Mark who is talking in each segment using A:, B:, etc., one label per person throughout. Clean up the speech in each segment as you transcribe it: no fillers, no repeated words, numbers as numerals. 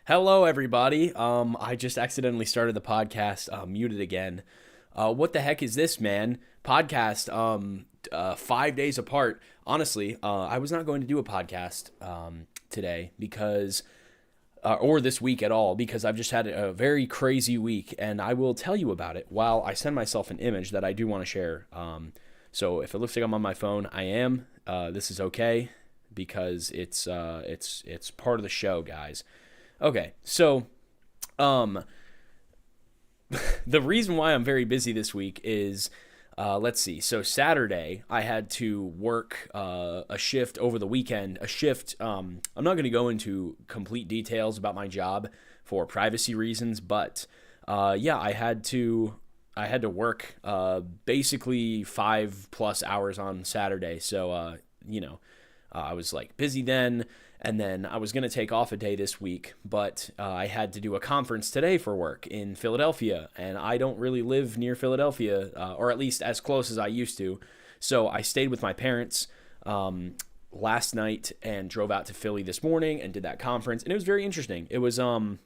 A: Hello, everybody. I just accidentally started the podcast, muted again. What the heck is this, man? Podcast, 5 days apart. Honestly, I was not going to do a podcast today because, or this week at all, because I've just had a very crazy week, and I will tell you about it while I send myself an image that I do want to share. So if it looks like I'm on my phone, I am. This is okay because it's part of the show, guys. Okay, so the reason why I'm very busy this week is, let's see. So Saturday, I had to work a shift over the weekend. A shift. I'm not going to go into complete details about my job for privacy reasons, but yeah, I had to work basically 5+ hours on Saturday. So I was like busy then. And then I was going to take off a day this week, but I had to do a conference today for work in Philadelphia, and I don't really live near Philadelphia, or at least as close as I used to. So I stayed with my parents last night and drove out to Philly this morning and did that conference, and it was very interesting. It was about,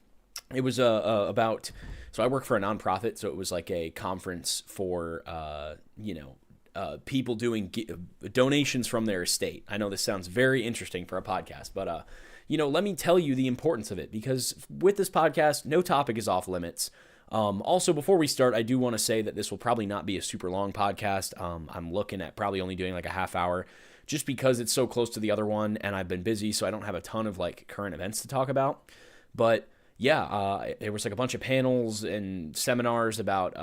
A: so I work for a nonprofit, so it was like a conference for people doing donations from their estate. I know this sounds very interesting for a podcast, but let me tell you the importance of it, because with this podcast, no topic is off limits. Also, before we start, I do want to say that this will probably not be a super long podcast. I'm looking at probably only doing like a half hour, just because it's so close to the other one, and I've been busy, so I don't have a ton of like current events to talk about. But yeah, there was like a bunch of panels and seminars about,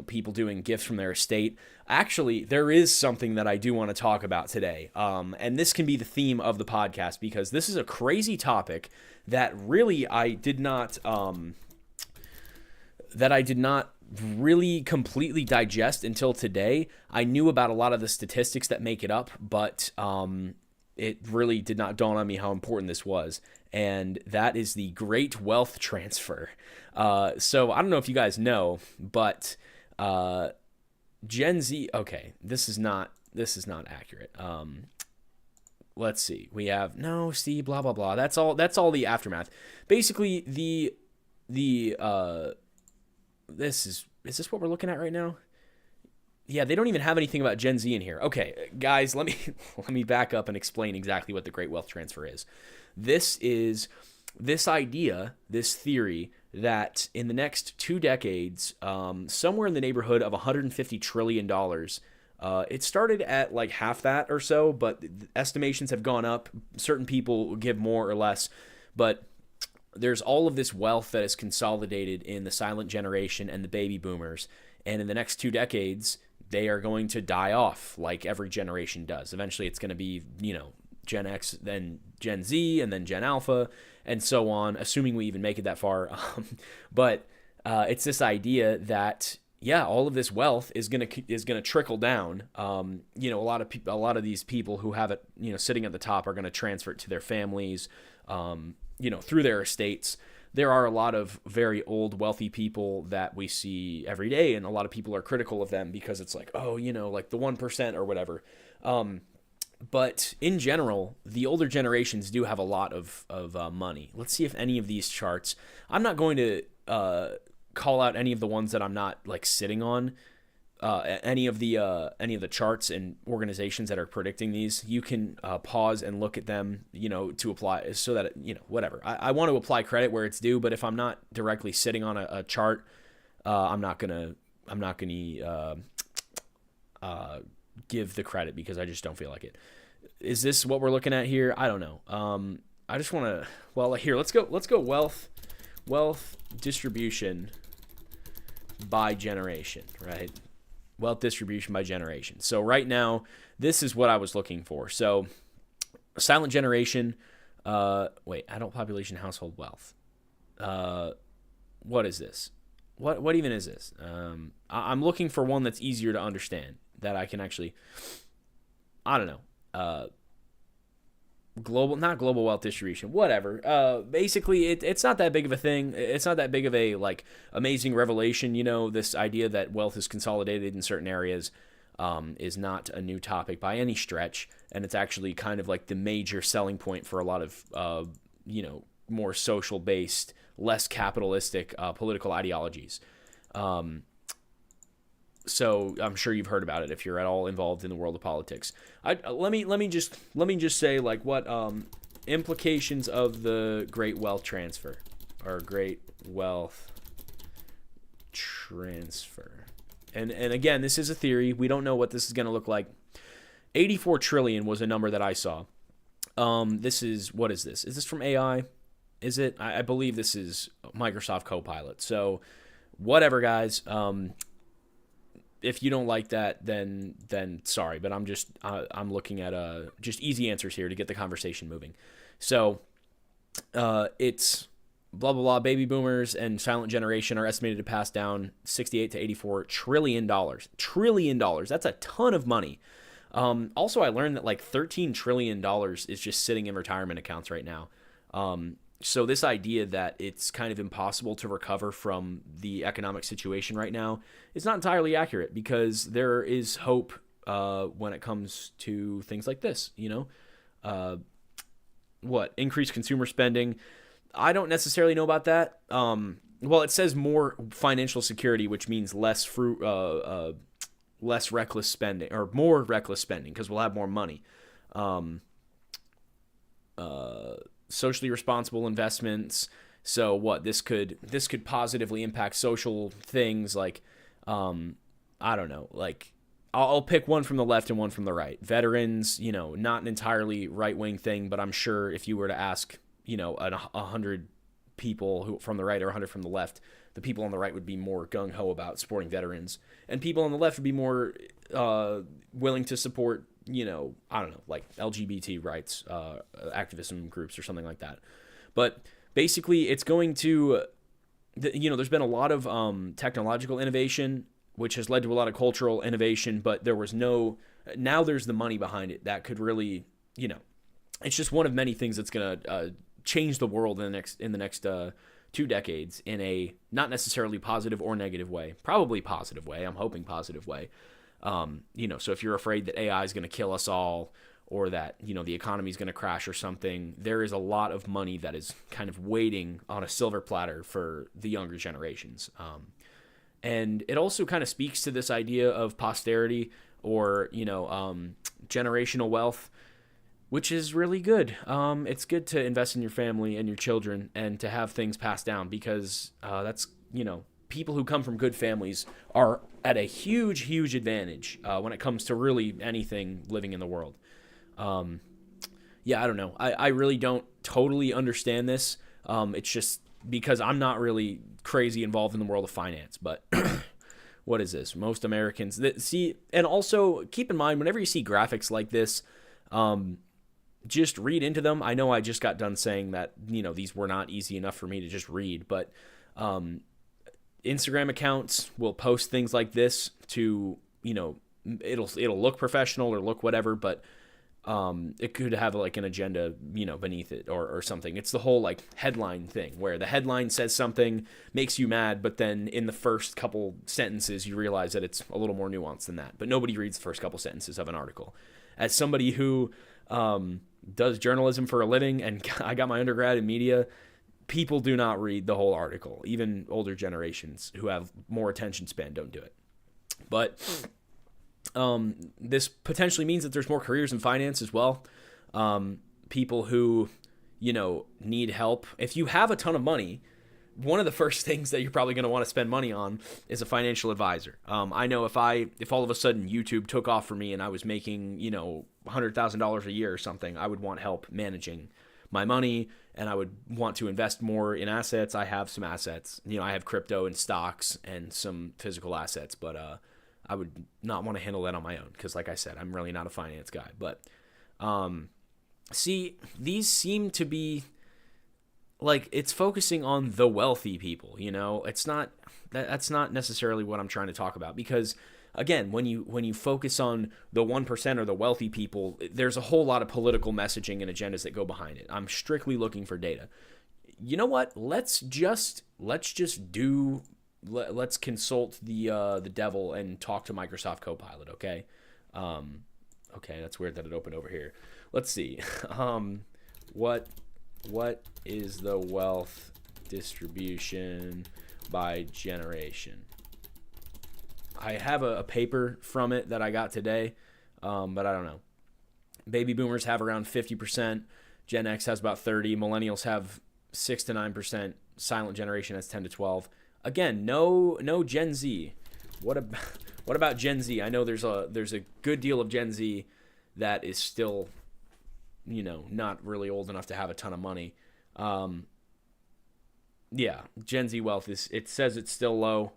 A: people doing gifts from their estate. Actually, there is something that I do want to talk about today. And this can be the theme of the podcast, because this is a crazy topic that really I did not really completely digest until today. I knew about a lot of the statistics that make it up, but it really did not dawn on me how important this was. And that is the great wealth transfer. So I don't know if you guys know, but Gen Z. Okay, this is not accurate. Let's see. We have no see blah blah blah. That's all the aftermath. Basically, is this what we're looking at right now? Yeah, they don't even have anything about Gen Z in here. Okay, guys, let me back up and explain exactly what the Great Wealth Transfer is. This is this idea, this theory that in the next 2 decades, somewhere in the neighborhood of $150 trillion, it started at like half that or so, but estimations have gone up. Certain people give more or less, but there's all of this wealth that is consolidated in the silent generation and the baby boomers. And in the next 2 decades, they are going to die off like every generation does. Eventually, it's going to be, Gen X, then Gen Z, and then Gen Alpha, and so on, assuming we even make it that far. But it's this idea that, yeah, all of this wealth is gonna trickle down. A lot of these people who have it, sitting at the top are going to transfer it to their families, through their estates. There are a lot of very old, wealthy people that we see every day, and a lot of people are critical of them because it's like, oh, like the 1% or whatever. But in general, the older generations do have a lot of money. Let's see if any of these charts. I'm not going to call out any of the ones that I'm not like sitting on. Any of the charts and organizations that are predicting these. You can pause and look at them, to apply, so that whatever. I want to apply credit where it's due, but if I'm not directly sitting on a chart, I'm not gonna give the credit, because I just don't feel like it. Is this what we're looking at here? I don't know. I just want to. Well, here, let's go. Wealth distribution by generation, right? Wealth distribution by generation. So right now, this is what I was looking for. So, silent generation. Adult population, household wealth. What is this? What even is this? I'm looking for one that's easier to understand, that I can actually, I don't know, not global wealth distribution, whatever. Basically, it's not that big of a thing. It's not that big of a like amazing revelation. This idea that wealth is consolidated in certain areas is not a new topic by any stretch, and it's actually kind of like the major selling point for a lot of more social based, less capitalistic political ideologies. So I'm sure you've heard about it if you're at all involved in the world of politics. Let me just say like what implications of the Great Wealth Transfer or Great Wealth Transfer. And again, this is a theory. We don't know what this is going to look like. 84 trillion was a number that I saw. This is, what is this? Is this from AI? Is it? I believe this is Microsoft Copilot. So whatever, guys. If you don't like that, then sorry, but I'm looking at just easy answers here to get the conversation moving. So it's blah blah blah. Baby boomers and silent generation are estimated to pass down 68 to 84 trillion dollars. Trillion dollars. That's a ton of money. Also, I learned that like $13 trillion is just sitting in retirement accounts right now. So this idea that it's kind of impossible to recover from the economic situation right now is not entirely accurate, because there is hope when it comes to things like this, increased consumer spending. I don't necessarily know about that. Well, it says more financial security, which means less reckless spending, or more reckless spending, because we'll have more money. Socially responsible investments. So what this could positively impact social things like, I don't know, like I'll pick one from the left and one from the right. Veterans, not an entirely right-wing thing, but I'm sure if you were to ask, 100 people who from the right or 100 from the left, the people on the right would be more gung-ho about supporting veterans, and people on the left would be more willing to support, I don't know, like LGBT rights, activism groups or something like that. But basically, it's going to, there's been a lot of technological innovation, which has led to a lot of cultural innovation, but now there's the money behind it that could really, it's just one of many things that's going to change the world in the next 2 decades in a not necessarily positive or negative way, probably positive way. I'm hoping positive way. So if you're afraid that AI is going to kill us all, or that, the economy is going to crash or something, there is a lot of money that is kind of waiting on a silver platter for the younger generations. And it also kind of speaks to this idea of posterity, or, generational wealth, which is really good. It's good to invest in your family and your children and to have things passed down, because that's, people who come from good families are at a huge, huge advantage when it comes to really anything living in the world. I don't know. I really don't totally understand this. It's just because I'm not really crazy involved in the world of finance, but what is this? Most Americans that see, and also keep in mind, whenever you see graphics like this, just read into them. I know I just got done saying that, these were not easy enough for me to just read, but Instagram accounts will post things like this to, it'll look professional or look whatever, but it could have like an agenda, beneath it or something. It's the whole like headline thing, where the headline says something, makes you mad, but then in the first couple sentences you realize that it's a little more nuanced than that. But nobody reads the first couple sentences of an article. As somebody who does journalism for a living, and I got my undergrad in media, people do not read the whole article. Even older generations who have more attention span don't do it. But this potentially means that there's more careers in finance as well. People who, need help. If you have a ton of money, one of the first things that you're probably going to want to spend money on is a financial advisor. I know if all of a sudden YouTube took off for me and I was making, $100,000 a year or something, I would want help managing my money, and I would want to invest more in assets. I have some assets, I have crypto and stocks and some physical assets, but I would not want to handle that on my own, because like I said, I'm really not a finance guy. But see, these seem to be like, it's focusing on the wealthy people, it's not, that's not necessarily what I'm trying to talk about, because again, when you focus on the 1% or the wealthy people, there's a whole lot of political messaging and agendas that go behind it. I'm strictly looking for data. You know what? Let's consult the devil and talk to Microsoft Copilot, okay? Okay, that's weird that it opened over here. Let's see. What What is the wealth distribution by generation? I have a paper from it that I got today, but I don't know. Baby boomers have around 50%. Gen X has about 30. Millennials have 6 to 9%. Silent generation has 10 to 12. Again, no Gen Z. What about Gen Z? I know there's a good deal of Gen Z that is still, not really old enough to have a ton of money. Yeah, Gen Z wealth it says it's still low.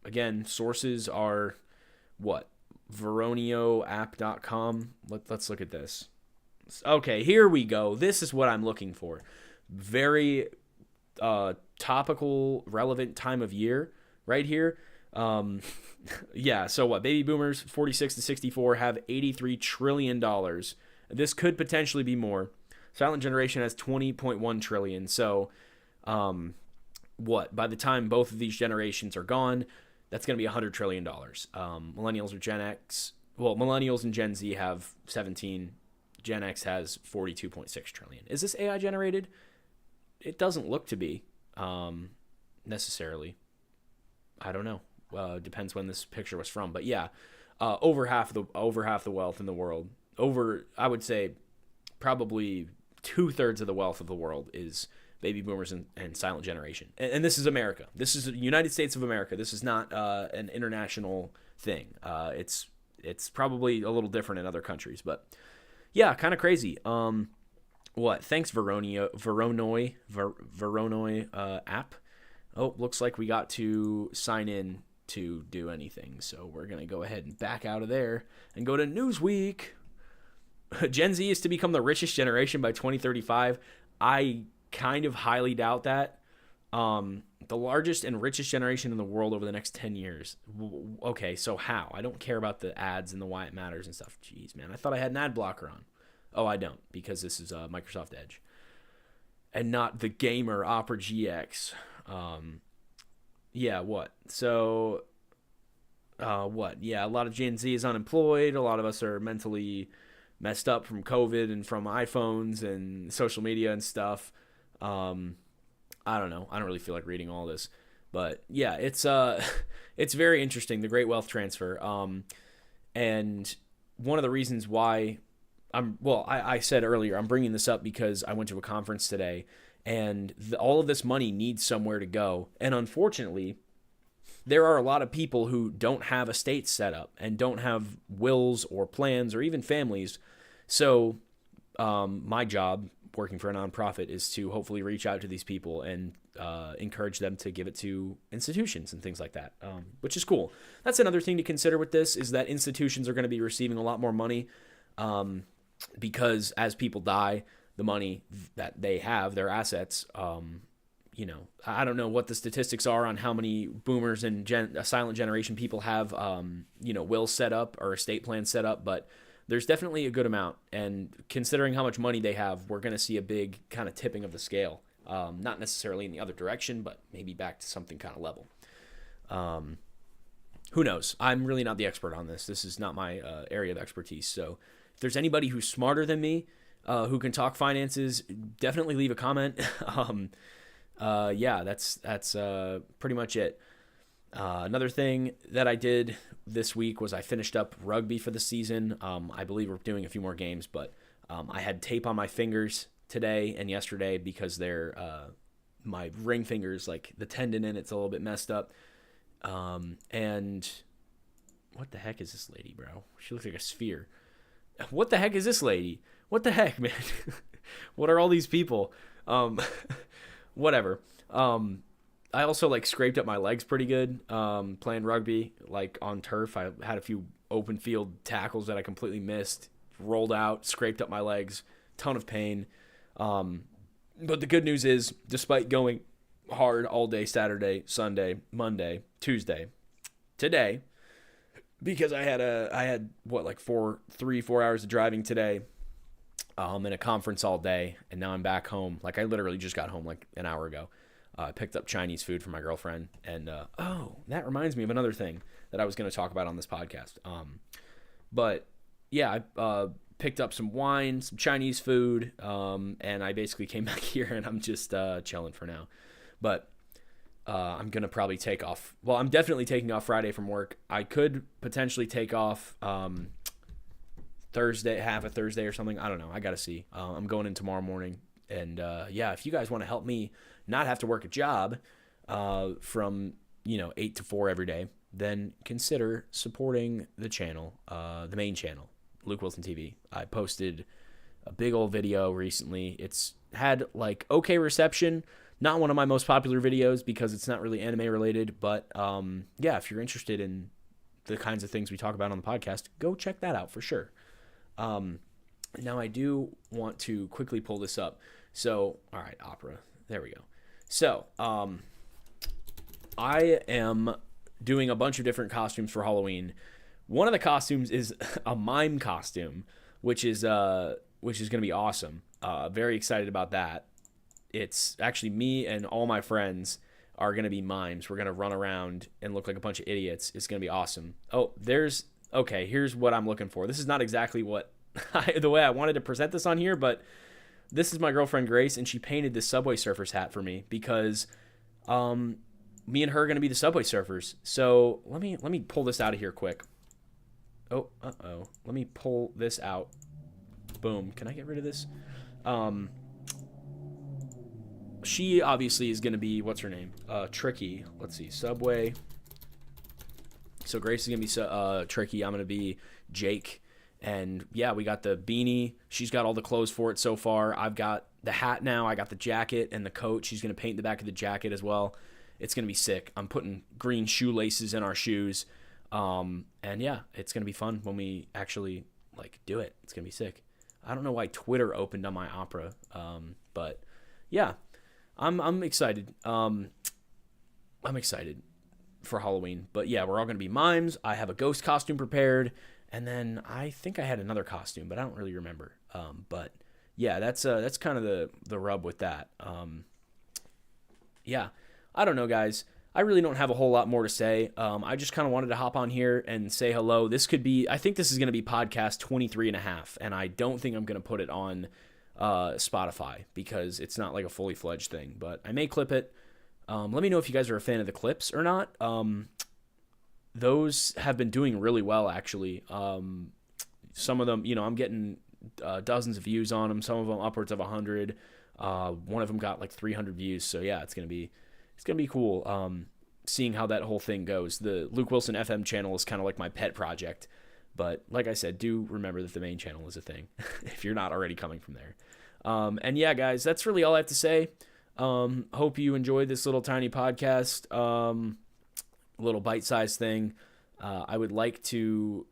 A: Again, sources are what? veronioapp.com. Let's look at this. Okay, here we go. This is what I'm looking for. Very topical, relevant time of year right here. Yeah, so what? Baby boomers 46 to 64 have $83 trillion. This could potentially be more. Silent generation has 20.1 trillion. So what? By the time both of these generations are gone, that's going to be $100 trillion. Millennials or Gen X, millennials and Gen Z have 17. Gen X has 42.6 trillion. Is this AI generated? It doesn't look to be necessarily. I don't know. Depends when this picture was from, but yeah, over half the wealth in the world. I would say, probably 2/3 of the wealth of the world is baby boomers and silent generation. And this is America. This is the United States of America. This is not an international thing. It's probably a little different in other countries, but yeah, kind of crazy. Thanks Voronoi app. Oh, looks like we got to sign in to do anything. So we're going to go ahead and back out of there and go to Newsweek. Gen Z is to become the richest generation by 2035. I kind of highly doubt that. The largest and richest generation in the world over the next 10 years. Okay, so how? I don't care about the ads and the why it matters and stuff. Jeez, man, I thought I had an ad blocker on. Oh, I don't, because this is Microsoft Edge. And not the Gamer Opera GX. Yeah, what? So, what? Yeah, a lot of Gen Z is unemployed. A lot of us are mentally messed up from COVID and from iPhones and social media and stuff. I don't know. I don't really feel like reading all this, but yeah, it's very interesting, the great wealth transfer. And one of the reasons why I said earlier, I'm bringing this up because I went to a conference today, and all of this money needs somewhere to go. And unfortunately, there are a lot of people who don't have estates set up and don't have wills or plans or even families. So my job working for a nonprofit is to hopefully reach out to these people and encourage them to give it to institutions and things like that, which is cool. That's another thing to consider with this, is that institutions are going to be receiving a lot more money because as people die, the money that they have, their assets, I don't know what the statistics are on how many boomers and silent generation people have, wills set up or estate plans set up, but there's definitely a good amount. And considering how much money they have, we're going to see a big kind of tipping of the scale. Not necessarily in the other direction, but maybe back to something kind of level. Who knows? I'm really not the expert on this. This is not my area of expertise. So if there's anybody who's smarter than me, who can talk finances, definitely leave a comment. Yeah, that's pretty much it. Another thing that I did this week was I finished up rugby for the season. I believe we're doing a few more games, but I had tape on my fingers today and yesterday because they're my ring fingers, like the tendon in it's a little bit messed up. And what the heck is this lady, bro? She looks like a sphere. What the heck is this lady? What the heck, man? What are all these people? Whatever. I also scraped up my legs pretty good playing rugby, on turf. I had a few open field tackles that I completely missed, rolled out, scraped up my legs, ton of pain. But the good news is, despite going hard all day Saturday, Sunday, Monday, Tuesday, today, because I had 4 hours of driving today, in a conference all day, and now I'm back home. I literally just got home an hour ago. I picked up Chinese food for my girlfriend, and that reminds me of another thing that I was going to talk about on this podcast. But yeah, I picked up some wine, some Chinese food, and I basically came back here and I'm just chilling for now. But I'm going to probably take off. Well, I'm definitely taking off Friday from work. I could potentially take off Thursday, half a Thursday or something. I don't know. I got to see. I'm going in tomorrow morning. And yeah, if you guys want to help me not have to work a job from, 8 to 4 every day, then consider supporting the channel, the main channel, Luke Wilson TV. I posted a big old video recently. It's had like okay reception. Not one of my most popular videos because it's not really anime related, but yeah, if you're interested in the kinds of things we talk about on the podcast, go check that out for sure. Now I do want to quickly pull this up. So, all right, opera. There we go. So, I am doing a bunch of different costumes for Halloween. One of the costumes is a mime costume, which is going to be awesome. Very excited about that. It's actually me and all my friends are going to be mimes. We're going to run around and look like a bunch of idiots. It's going to be awesome. Oh, okay, here's what I'm looking for. This is not exactly what the way I wanted to present this on here, but this is my girlfriend Grace, and she painted this Subway Surfers hat for me because me and her are going to be the Subway Surfers. So let me pull this out of here quick. Oh, let me pull this out. Boom. Can I get rid of this? She obviously is going to be, what's her name? Tricky. Let's see. Subway. So Grace is going to be Tricky. I'm going to be Jake. And yeah, we got the beanie. She's got all the clothes for it so far. I've got the hat now. I got the jacket and the coat. She's going to paint the back of the jacket as well. It's going to be sick. I'm putting green shoelaces in our shoes. And yeah, it's going to be fun when we actually do it. It's going to be sick. I don't know why Twitter opened on my opera. But yeah. I'm excited. I'm excited for Halloween. But yeah, we're all going to be mimes. I have a ghost costume prepared. And then I think I had another costume, but I don't really remember. But yeah, that's kind of the rub with that. Yeah, I don't know, guys. I really don't have a whole lot more to say. I just kind of wanted to hop on here and say hello. I think this is going to be podcast 23 and a half. And I don't think I'm going to put it on Spotify because it's not like a fully fledged thing, but I may clip it. Let me know if you guys are a fan of the clips or not. Those have been doing really well, actually. Some of them, I'm getting dozens of views on them. Some of them upwards of 100. One of them got like 300 views. So yeah, it's gonna be cool. Seeing how that whole thing goes. The Luke Wilson FM channel is kind of like my pet project. But like I said, do remember that the main channel is a thing if you're not already coming from there. And yeah, guys, that's really all I have to say. Hope you enjoyed this little tiny podcast, little bite-sized thing. I would like to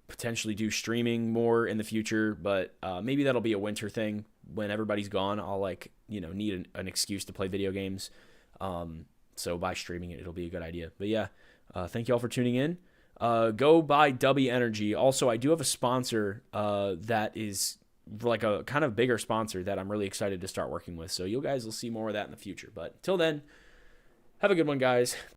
A: potentially do streaming more in the future, but maybe that'll be a winter thing. When everybody's gone, I'll need an excuse to play video games. So by streaming it, it'll be a good idea. But yeah, thank you all for tuning in. Go buy W Energy. Also, I do have a sponsor that is like a kind of bigger sponsor that I'm really excited to start working with. So you guys will see more of that in the future. But till then, have a good one, guys.